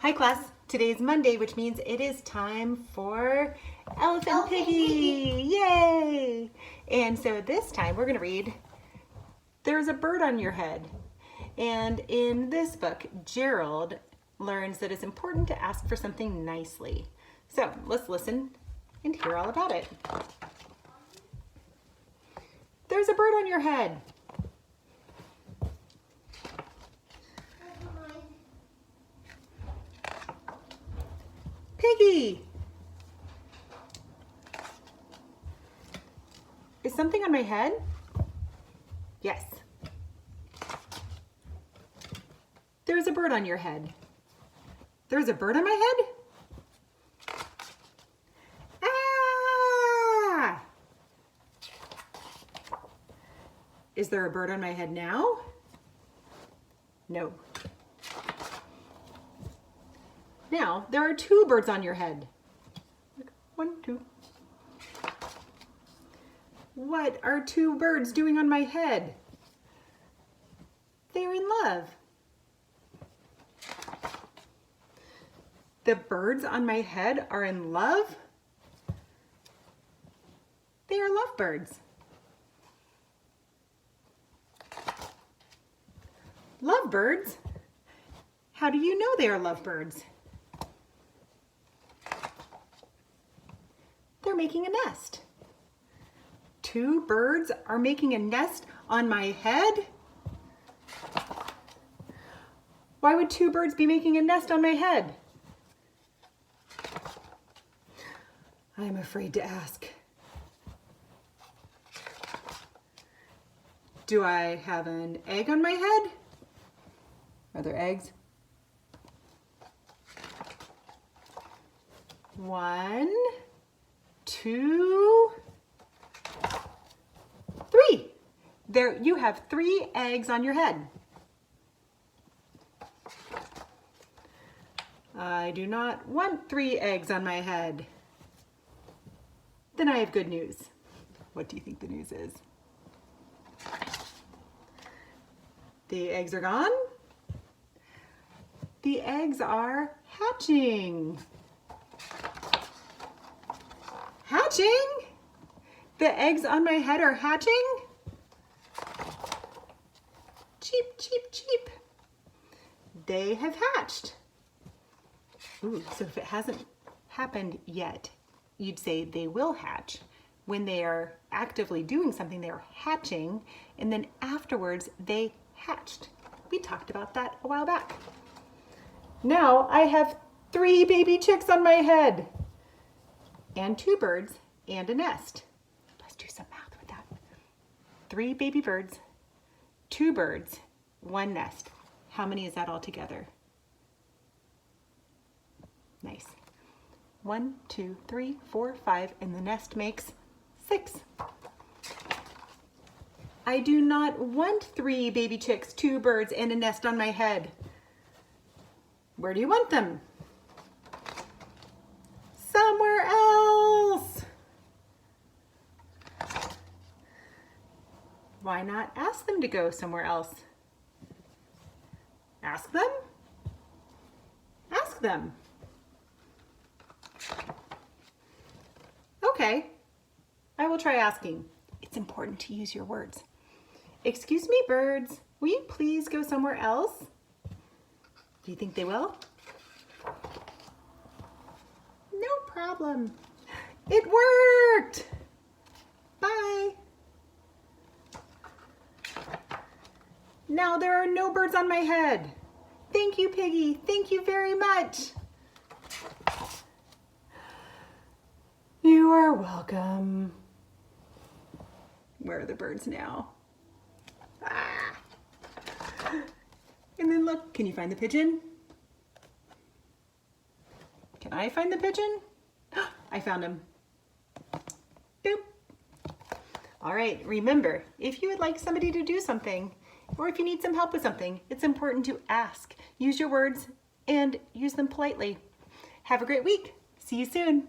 Hi class, today's Monday, which means it is time for Elephant Piggy. Yay! And so this time we're gonna read There's a Bird on Your Head. And in this book, Gerald learns that it's important to ask for something nicely. So let's listen and hear all about it. There's a bird on your head. Piggy! Is something on my head? Yes. There's a bird on your head. There's a bird on my head? Ah! Is there a bird on my head now? No. Now, there are two birds on your head. One, two. What are two birds doing on my head? They're in love. The birds on my head are in love? They are lovebirds. Lovebirds? How do you know they are lovebirds? They're making a nest. Two birds are making a nest on my head? Why would two birds be making a nest on my head? I'm afraid to ask. Do I have an egg on my head? Are there eggs? One, two, three. There, you have 3 eggs on your head. I do not want 3 eggs on my head. Then I have good news. What do you think the news is? The eggs are gone. The eggs are hatching. Hatching? The eggs on my head are hatching? Cheep, cheep, cheep. They have hatched. Ooh, so if it hasn't happened yet, you'd say they will hatch. When they are actively doing something, they are hatching, and then afterwards they hatched. We talked about that a while back. Now I have 3 baby chicks on my head, and 2 birds and a nest. Let's do some math with that. 3 baby birds, 2 birds, 1 nest. How many is that all together? Nice. 1, 2, 3, 4, 5, and the nest makes 6. I do not want 3 baby chicks, 2 birds, and a nest on my head. Where do you want them? Somewhere else. Why not ask them to go somewhere else? Ask them? Ask them. Okay, I will try asking. It's important to use your words. Excuse me, birds, will you please go somewhere else? Do you think they will? No problem. It worked. Bye. Now there are no birds on my head. Thank you, Piggy. Thank you very much. You are welcome. Where are the birds now? Ah. And then look, can you find the pigeon? Can I find the pigeon? I found him. Boop. All right, remember, if you would like somebody to do something, or if you need some help with something, it's important to ask. Use your words and use them politely. Have a great week. See you soon.